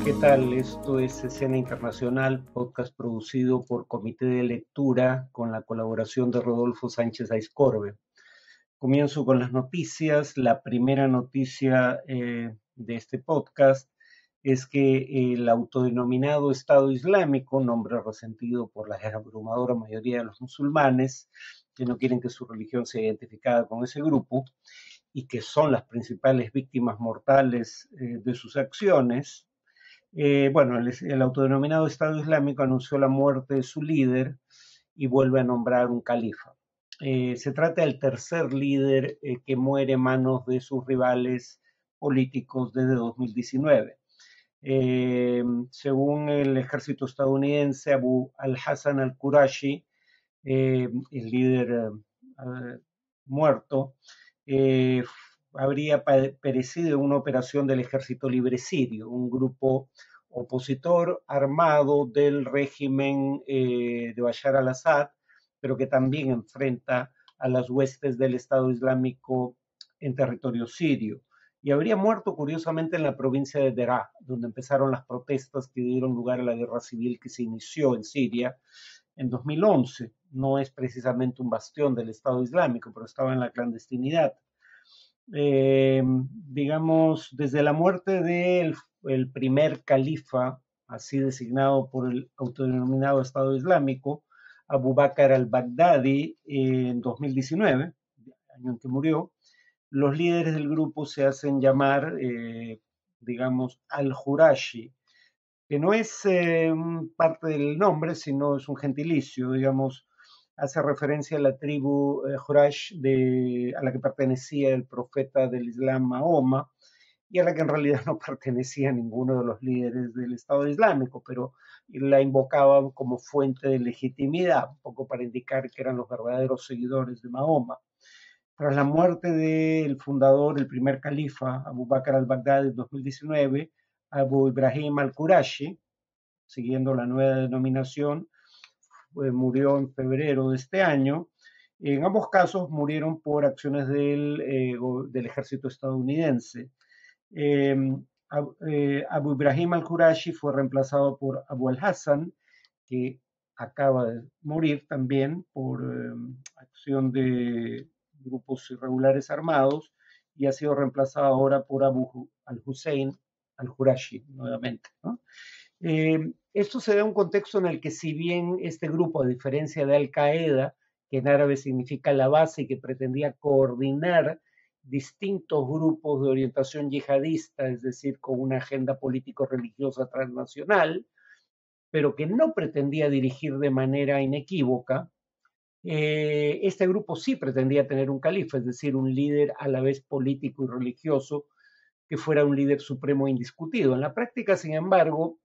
¿Qué tal? Esto es Escena Internacional, podcast producido por Comité de Lectura con la colaboración de Rodolfo Sánchez Aizcorbe. Comienzo con las noticias. La primera noticia de este podcast es que el autodenominado Estado Islámico, nombre resentido por la abrumadora mayoría de los musulmanes, que no quieren que su religión sea identificada con ese grupo, y que son las principales víctimas mortales de sus acciones, bueno, el autodenominado Estado Islámico anunció la muerte de su líder y vuelve a nombrar un califa. Se trata del tercer líder que muere en manos de sus rivales políticos desde 2019. Según el ejército estadounidense, Abu al-Hassan al-Qurashi, el líder muerto, habría perecido en una operación del Ejército Libre Sirio, un grupo opositor armado del régimen de Bashar al-Assad, pero que también enfrenta a las huestes del Estado Islámico en territorio sirio. Y habría muerto curiosamente en la provincia de Deraa, donde empezaron las protestas que dieron lugar a la guerra civil que se inició en Siria en 2011. No es precisamente un bastión del Estado Islámico, pero estaba en la clandestinidad. Digamos, desde la muerte del primer califa, así designado por el autodenominado Estado Islámico, Abu Bakr al-Baghdadi, en 2019, año en que murió, los líderes del grupo se hacen llamar, digamos, al-Jurashi, que no es parte del nombre, sino es un gentilicio, digamos, hace referencia a la tribu Jurash a la que pertenecía el profeta del Islam Mahoma, y a la que en realidad no pertenecía a ninguno de los líderes del Estado Islámico, pero la invocaban como fuente de legitimidad, un poco para indicar que eran los verdaderos seguidores de Mahoma. Tras la muerte del fundador, el primer califa, Abu Bakr al-Baghdadi en 2019, Abu Ibrahim al-Qurashi, siguiendo la nueva denominación, murió en febrero de este año. En ambos casos murieron por acciones del ejército estadounidense. Eh, Abu Ibrahim al-Qurashi fue reemplazado por Abu al-Hassan, que acaba de morir también por acción de grupos irregulares armados, y ha sido reemplazado ahora por Abu al-Hussein al-Qurashi, nuevamente, ¿no? Esto se da en un contexto en el que, si bien este grupo, a diferencia de Al-Qaeda, que en árabe significa la base y que pretendía coordinar distintos grupos de orientación yihadista, es decir, con una agenda político-religiosa transnacional, pero que no pretendía dirigir de manera inequívoca, este grupo sí pretendía tener un califa, es decir, un líder a la vez político y religioso que fuera un líder supremo indiscutido. En la práctica, sin embargo,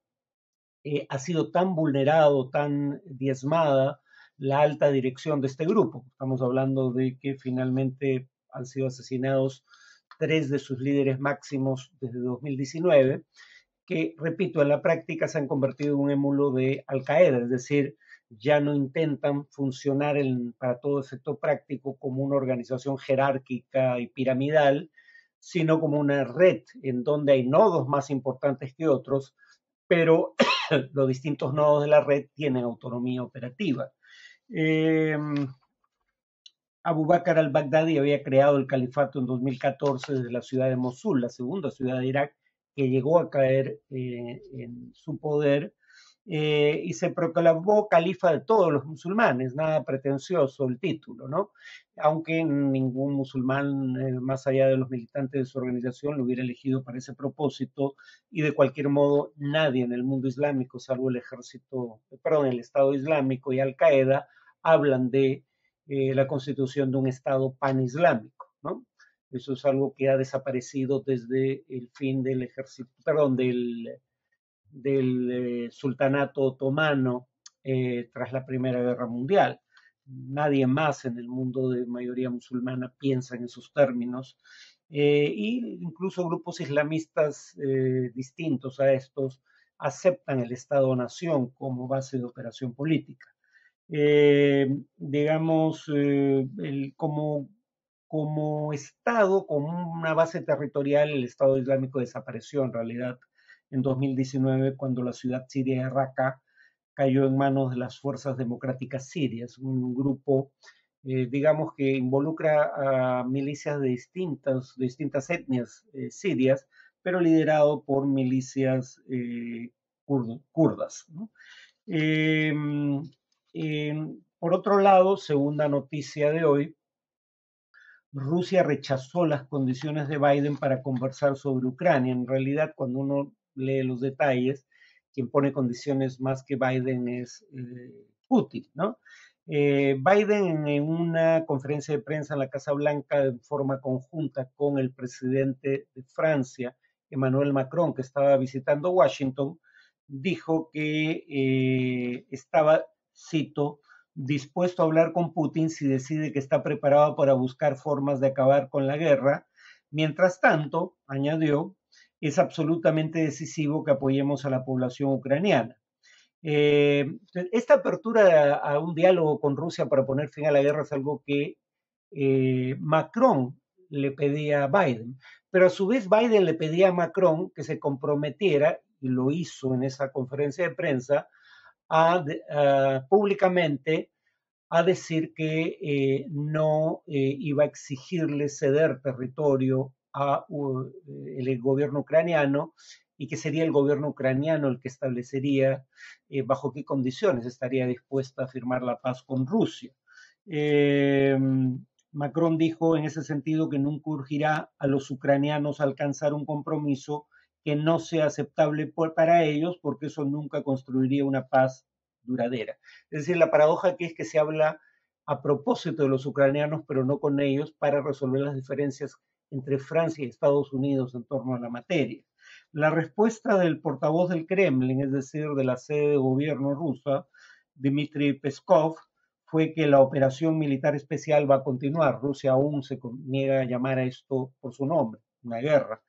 ha sido tan vulnerado, tan diezmada la alta dirección de este grupo. Estamos hablando de que finalmente han sido asesinados 3 de sus líderes máximos desde 2019, que, repito, en la práctica se han convertido en un émulo de Al-Qaeda, es decir, ya no intentan funcionar para todo efecto práctico como una organización jerárquica y piramidal, sino como una red en donde hay nodos más importantes que otros, pero los distintos nodos de la red tienen autonomía operativa. Eh, Abu Bakr al-Baghdadi había creado el califato en 2014 desde la ciudad de Mosul, la segunda ciudad de Irak que llegó a caer en su poder, y se proclamó califa de todos los musulmanes, nada pretencioso el título, ¿no? Aunque ningún musulmán, más allá de los militantes de su organización, lo hubiera elegido para ese propósito, y de cualquier modo nadie en el mundo islámico, salvo el Estado Islámico y Al-Qaeda, hablan de la constitución de un Estado panislámico, ¿no? Eso es algo que ha desaparecido desde el fin del ejército, perdón, del sultanato otomano tras la Primera Guerra Mundial. Nadie más en el mundo de mayoría musulmana piensa en esos términos, y incluso grupos islamistas distintos a estos aceptan el Estado-nación como base de operación política. Digamos, como Estado, como una base territorial, el Estado Islámico desapareció en realidad en 2019 cuando la ciudad siria de Raqqa cayó en manos de las Fuerzas Democráticas Sirias, un grupo, digamos, que involucra a milicias de distintas etnias sirias, pero liderado por milicias kurdas, ¿no? Eh, por otro lado, segunda noticia de hoy, Rusia rechazó las condiciones de Biden para conversar sobre Ucrania. En realidad, cuando uno lee los detalles, quien pone condiciones más que Biden es Putin, ¿no? Biden en una conferencia de prensa en la Casa Blanca de forma conjunta con el presidente de Francia, Emmanuel Macron, que estaba visitando Washington, dijo que estaba, cito, dispuesto a hablar con Putin si decide que está preparado para buscar formas de acabar con la guerra. Mientras tanto, añadió, es absolutamente decisivo que apoyemos a la población ucraniana. Esta apertura a un diálogo con Rusia para poner fin a la guerra es algo que Macron le pedía a Biden, pero a su vez Biden le pedía a Macron que se comprometiera, y lo hizo en esa conferencia de prensa, públicamente a decir que no iba a exigirle ceder territorio al gobierno ucraniano y que sería el gobierno ucraniano el que establecería bajo qué condiciones estaría dispuesta a firmar la paz con Rusia. Macron dijo en ese sentido que nunca urgirá a los ucranianos a alcanzar un compromiso que no sea aceptable para ellos, porque eso nunca construiría una paz duradera. Es decir, la paradoja aquí es que se habla a propósito de los ucranianos, pero no con ellos, para resolver las diferencias entre Francia y Estados Unidos en torno a la materia. La respuesta del portavoz del Kremlin, es decir, de la sede de gobierno rusa, Dmitry Peskov, fue que la operación militar especial va a continuar. Rusia aún se niega a llamar a esto por su nombre, una guerra.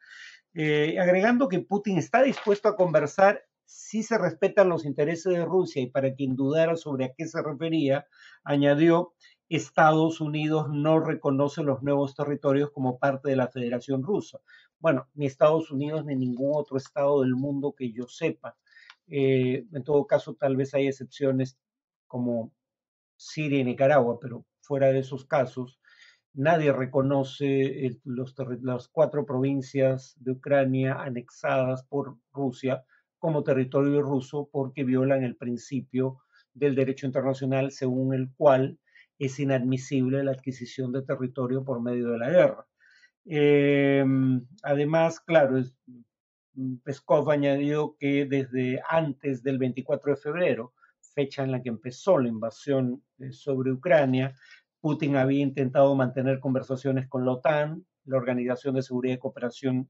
Agregando que Putin está dispuesto a conversar si se respetan los intereses de Rusia, y para quien dudara sobre a qué se refería, añadió, Estados Unidos no reconoce los nuevos territorios como parte de la Federación Rusa. Bueno, ni Estados Unidos ni ningún otro estado del mundo que yo sepa. En todo caso, tal vez hay excepciones como Siria y Nicaragua, pero fuera de esos casos, nadie reconoce las 4 provincias de Ucrania anexadas por Rusia como territorio ruso porque violan el principio del derecho internacional según el cual es inadmisible la adquisición de territorio por medio de la guerra. Además, claro, Peskov añadió que desde antes del 24 de febrero, fecha en la que empezó la invasión sobre Ucrania, Putin había intentado mantener conversaciones con la OTAN, la Organización de Seguridad y Cooperación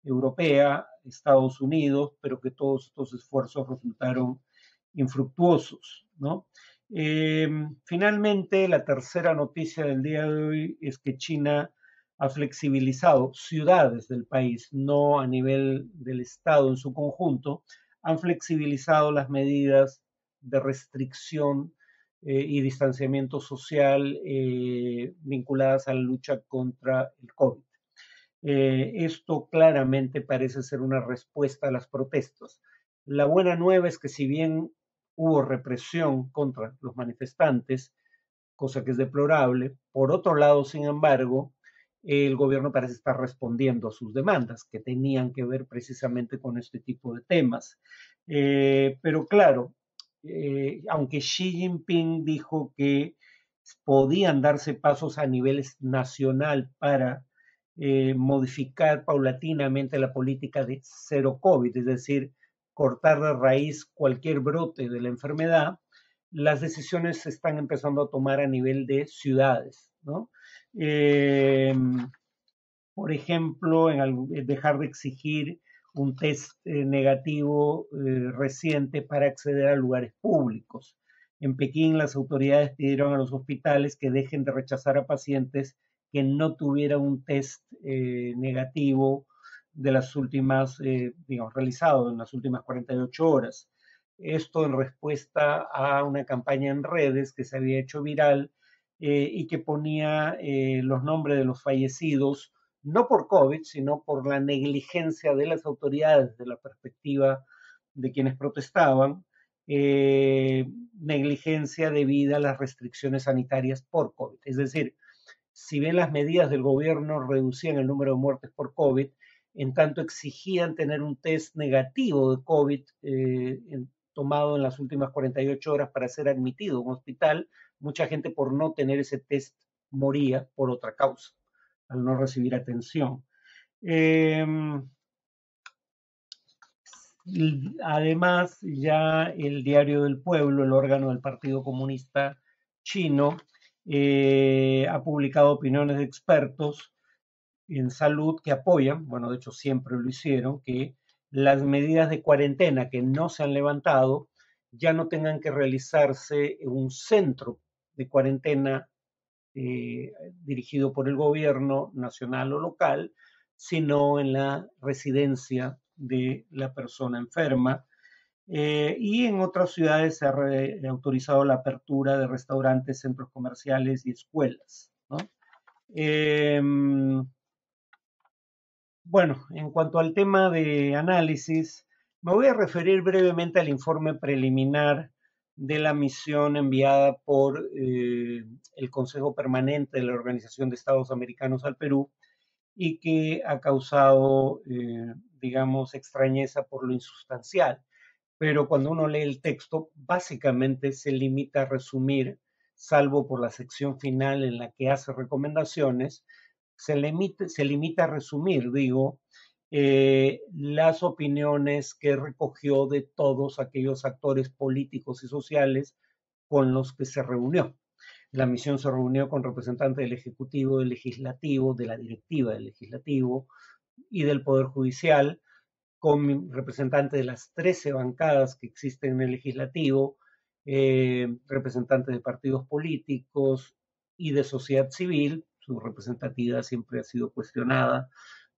Europea, Estados Unidos, pero que todos estos esfuerzos resultaron infructuosos, ¿no? Finalmente, la tercera noticia del día de hoy es que China ha flexibilizado ciudades del país, no a nivel del Estado en su conjunto, han flexibilizado las medidas de restricción y distanciamiento social vinculadas a la lucha contra el COVID. Esto claramente parece ser una respuesta a las protestas. La buena nueva es que si bien hubo represión contra los manifestantes, cosa que es deplorable, por otro lado, sin embargo, el gobierno parece estar respondiendo a sus demandas, que tenían que ver precisamente con este tipo de temas. Pero claro, aunque Xi Jinping dijo que podían darse pasos a nivel nacional para modificar paulatinamente la política de cero COVID, es decir, cortar de raíz cualquier brote de la enfermedad, las decisiones se están empezando a tomar a nivel de ciudades, ¿no? Por ejemplo, en dejar de exigir un test negativo reciente para acceder a lugares públicos. En Pekín, las autoridades pidieron a los hospitales que dejen de rechazar a pacientes que no tuvieran un test negativo de las últimas, digamos, realizado en las últimas 48 horas. Esto en respuesta a una campaña en redes que se había hecho viral y que ponía los nombres de los fallecidos no por COVID, sino por la negligencia de las autoridades de la perspectiva de quienes protestaban, negligencia debida a las restricciones sanitarias por COVID. Es decir, si bien las medidas del gobierno reducían el número de muertes por COVID, en tanto exigían tener un test negativo de COVID tomado en las últimas 48 horas para ser admitido a un hospital, mucha gente por no tener ese test moría por otra causa, al no recibir atención. Eh, Además, ya el Diario del Pueblo, el órgano del Partido Comunista Chino, ha publicado opiniones de expertos en salud que apoyan, bueno, de hecho siempre lo hicieron, que las medidas de cuarentena que no se han levantado ya no tengan que realizarse en un centro de cuarentena dirigido por el gobierno nacional o local, sino en la residencia de la persona enferma. Y en otras ciudades se ha autorizado la apertura de restaurantes, centros comerciales y escuelas, ¿no? Eh, bueno, en cuanto al tema de análisis, me voy a referir brevemente al informe preliminar de la misión enviada por el Consejo Permanente de la Organización de Estados Americanos al Perú y que ha causado, digamos, extrañeza por lo insustancial. Pero cuando uno lee el texto, básicamente se limita a resumir, salvo por la sección final en la que hace recomendaciones, se limita a resumir, digo, las opiniones que recogió de todos aquellos actores políticos y sociales con los que se reunió. La misión se reunió con representantes del Ejecutivo, del Legislativo, de la directiva del Legislativo y del Poder Judicial, con representantes de las 13 bancadas que existen en el Legislativo, representantes de partidos políticos y de sociedad civil. Su representatividad siempre ha sido cuestionada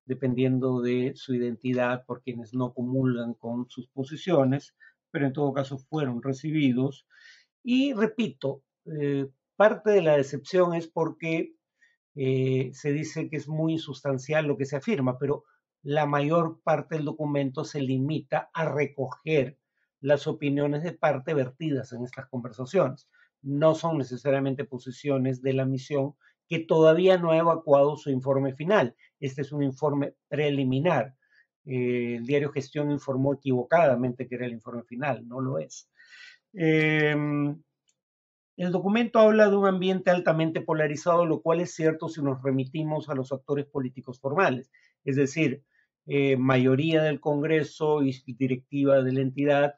dependiendo de su identidad por quienes no comulgan con sus posiciones, pero en todo caso fueron recibidos. Y repito, parte de la decepción es porque se dice que es muy insustancial lo que se afirma, pero la mayor parte del documento se limita a recoger las opiniones de parte vertidas en estas conversaciones. No son necesariamente posiciones de la misión que todavía no ha evacuado su informe final. Este es un informe preliminar. El diario Gestión informó equivocadamente que era el informe final, no lo es. El documento habla de un ambiente altamente polarizado, lo cual es cierto si nos remitimos a los actores políticos formales, es decir, mayoría del Congreso y directiva de la entidad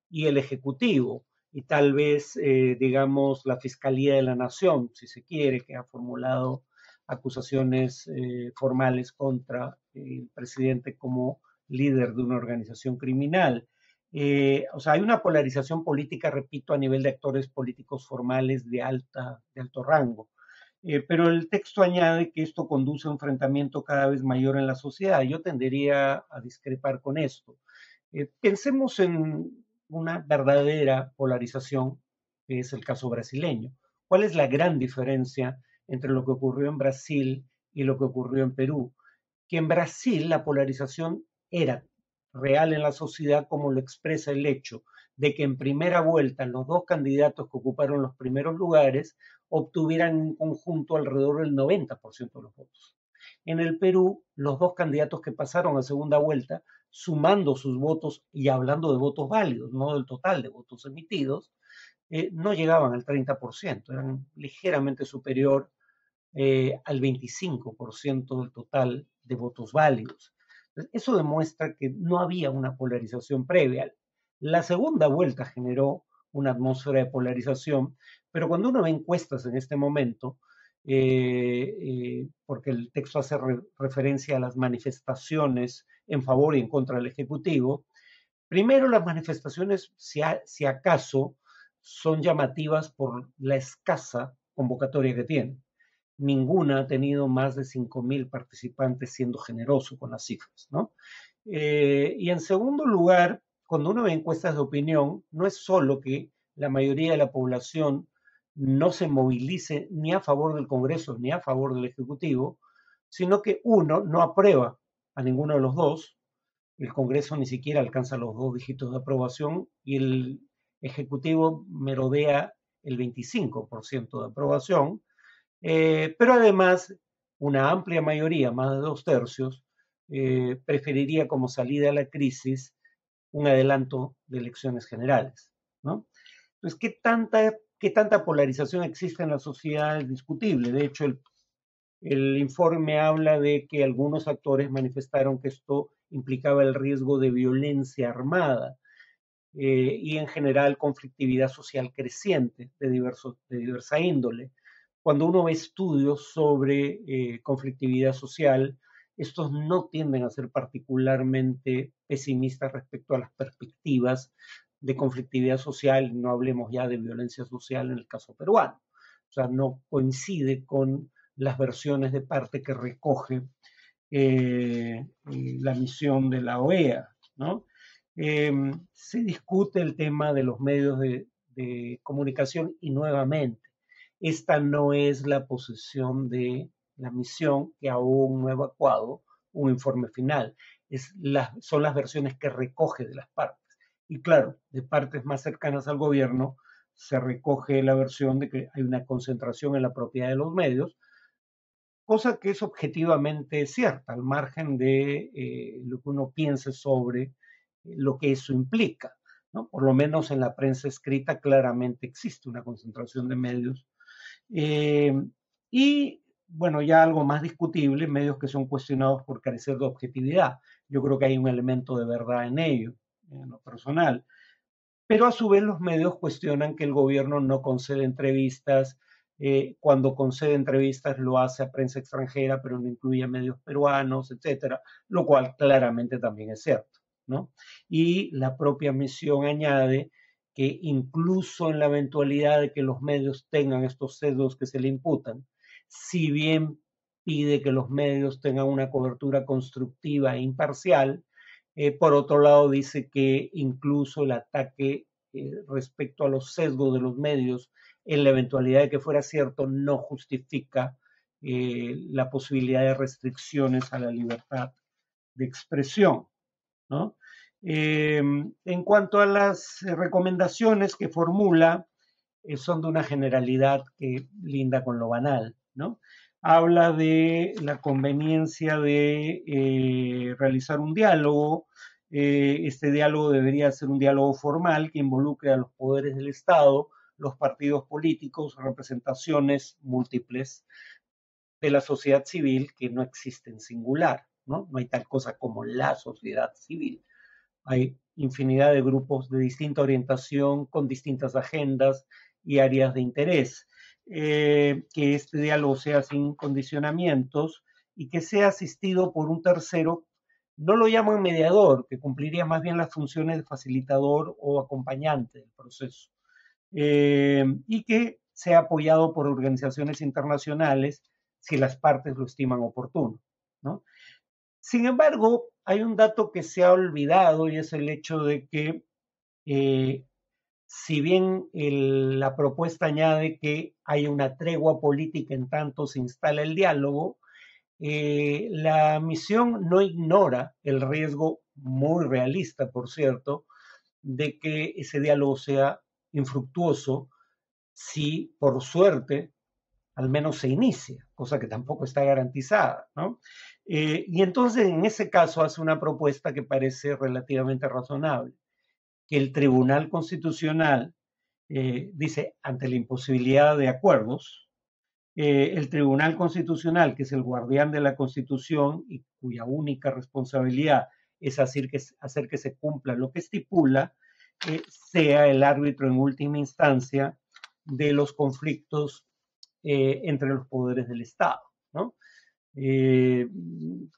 y el Ejecutivo, y tal vez, digamos, la Fiscalía de la Nación, si se quiere, que ha formulado acusaciones formales contra el presidente como líder de una organización criminal. O sea, hay una polarización política, repito, a nivel de actores políticos formales de alto rango. Pero el texto añade que esto conduce a un enfrentamiento cada vez mayor en la sociedad. Yo tendería a discrepar con esto. Pensemos en una verdadera polarización, que es el caso brasileño. ¿Cuál es la gran diferencia entre lo que ocurrió en Brasil y lo que ocurrió en Perú? Que en Brasil la polarización era real en la sociedad, como lo expresa el hecho de que en primera vuelta los dos candidatos que ocuparon los primeros lugares obtuvieran en conjunto alrededor del 90% de los votos. En el Perú, los dos candidatos que pasaron a segunda vuelta, sumando sus votos y hablando de votos válidos, no del total de votos emitidos, no llegaban al 30%, eran ligeramente superior al 25% del total de votos válidos. Entonces, eso demuestra que no había una polarización previa. La segunda vuelta generó una atmósfera de polarización, pero cuando uno ve encuestas en este momento, porque el texto hace referencia a las manifestaciones en favor y en contra del Ejecutivo, primero las manifestaciones, si acaso, son llamativas por la escasa convocatoria que tienen. Ninguna ha tenido más de 5.000 participantes, siendo generoso con las cifras, ¿no? Y en segundo lugar, cuando uno ve encuestas de opinión, no es solo que la mayoría de la población no se movilice ni a favor del Congreso ni a favor del Ejecutivo, sino que uno no aprueba a ninguno de los dos, el Congreso ni siquiera alcanza los 2 dígitos de aprobación y el Ejecutivo merodea el 25% de aprobación, pero además una amplia mayoría, más de 2 tercios, preferiría como salida a la crisis un adelanto de elecciones generales, ¿no? Entonces, ¿qué tanta polarización existe en la sociedad? Es discutible. De hecho, el informe habla de que algunos actores manifestaron que esto implicaba el riesgo de violencia armada y en general conflictividad social creciente de diversa índole. Cuando uno ve estudios sobre conflictividad social, estos no tienden a ser particularmente pesimistas respecto a las perspectivas de conflictividad social, no hablemos ya de violencia social en el caso peruano. O sea, no coincide con las versiones de parte que recoge la misión de la OEA, ¿no? Se discute el tema de los medios de comunicación y nuevamente, esta no es la posición de la misión que aún no ha evacuado un informe final, son las versiones que recoge de las partes. Y claro, de partes más cercanas al gobierno se recoge la versión de que hay una concentración en la propiedad de los medios, cosa que es objetivamente cierta, al margen de lo que uno piense sobre lo que eso implica, ¿no? Por lo menos en la prensa escrita claramente existe una concentración de medios. Eh, y bueno, ya algo más discutible, medios que son cuestionados por carecer de objetividad. Yo creo que hay un elemento de verdad en ello, en lo personal. Pero a su vez los medios cuestionan que el gobierno no concede entrevistas, cuando concede entrevistas lo hace a prensa extranjera, pero no incluye a medios peruanos, etcétera, lo cual claramente también es cierto, ¿no? Y la propia misión añade que incluso en la eventualidad de que los medios tengan estos sesgos que se le imputan, si bien pide que los medios tengan una cobertura constructiva e imparcial, por otro lado, dice que incluso el ataque respecto a los sesgos de los medios, en la eventualidad de que fuera cierto, no justifica la posibilidad de restricciones a la libertad de expresión, ¿no? En cuanto a las recomendaciones que formula, son de una generalidad que linda con lo banal, ¿no? Habla de la conveniencia de realizar un diálogo. Este diálogo debería ser un diálogo formal que involucre a los poderes del Estado, los partidos políticos, representaciones múltiples de la sociedad civil que no existe en singular, ¿no? No hay tal cosa como la sociedad civil. Hay infinidad de grupos de distinta orientación, con distintas agendas y áreas de interés. Que este diálogo sea sin condicionamientos y que sea asistido por un tercero, no lo llaman mediador, que cumpliría más bien las funciones de facilitador o acompañante del proceso, y que sea apoyado por organizaciones internacionales si las partes lo estiman oportuno, ¿no? Sin embargo, hay un dato que se ha olvidado y es el hecho de que eh, si bien la propuesta añade que hay una tregua política en tanto se instala el diálogo, la misión no ignora el riesgo muy realista, por cierto, de que ese diálogo sea infructuoso si por suerte al menos se inicia, cosa que tampoco está garantizada, ¿no? Y entonces en ese caso hace una propuesta que parece relativamente razonable, que el Tribunal Constitucional, dice, ante la imposibilidad de acuerdos, el Tribunal Constitucional, que es el guardián de la Constitución y cuya única responsabilidad es hacer que se cumpla lo que estipula, sea el árbitro en última instancia de los conflictos entre los poderes del Estado, ¿no? Eh,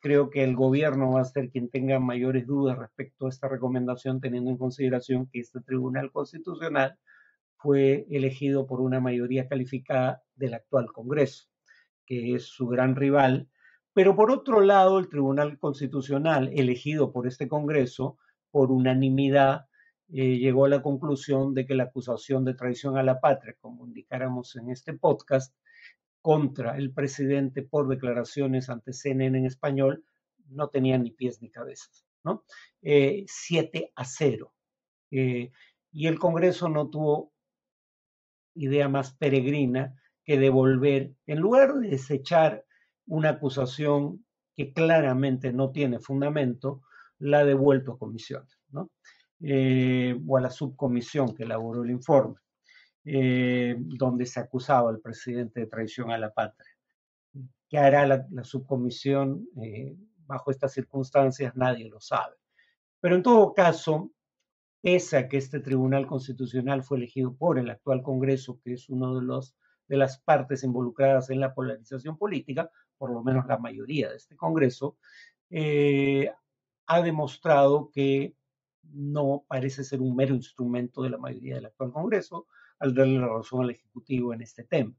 Creo que el gobierno va a ser quien tenga mayores dudas respecto a esta recomendación, teniendo en consideración que este Tribunal Constitucional fue elegido por una mayoría calificada del actual Congreso, que es su gran rival. Pero por otro lado, el Tribunal Constitucional, elegido por este Congreso, por unanimidad, llegó a la conclusión de que la acusación de traición a la patria, como indicáramos en este podcast, contra el presidente por declaraciones ante CNN en español no tenían ni pies ni cabezas, ¿no? 7-0. Y el Congreso no tuvo idea más peregrina que devolver, en lugar de desechar una acusación que claramente no tiene fundamento, la ha devuelto a comisión, ¿no? O a la subcomisión que elaboró el informe, donde se acusaba al presidente de traición a la patria. ¿Qué hará la subcomisión bajo estas circunstancias? Nadie lo sabe. Pero en todo caso, pese a que este Tribunal Constitucional fue elegido por el actual Congreso, que es uno de las partes involucradas en la polarización política, por lo menos la mayoría de este Congreso, ha demostrado que no parece ser un mero instrumento de la mayoría del actual Congreso al darle la razón al Ejecutivo en este tema.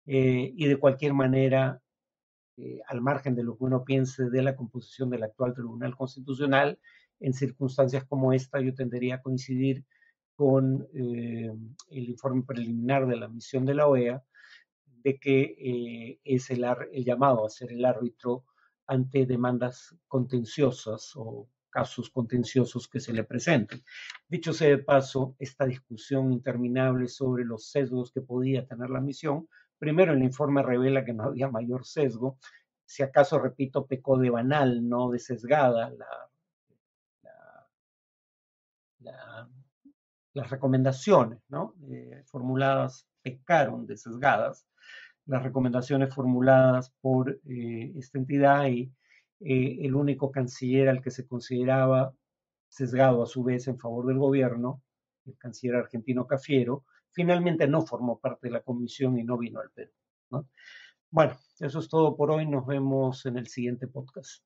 Y de cualquier manera, al margen de lo que uno piense de la composición del actual Tribunal Constitucional, en circunstancias como esta yo tendería a coincidir con el informe preliminar de la misión de la OEA, de que es el llamado a ser el árbitro ante demandas contenciosas o casos contenciosos que se le presenten. Dicho sea de paso, esta discusión interminable sobre los sesgos que podía tener la misión, primero el informe revela que no había mayor sesgo, si acaso, repito, pecó de banal, no de sesgada la, la, las recomendaciones, ¿no? Formuladas pecaron de sesgadas, las recomendaciones formuladas por esta entidad y el único canciller al que se consideraba sesgado a su vez en favor del gobierno, el canciller argentino Cafiero, finalmente no formó parte de la comisión y no vino al Perú, ¿no? Bueno, eso es todo por hoy. Nos vemos en el siguiente podcast.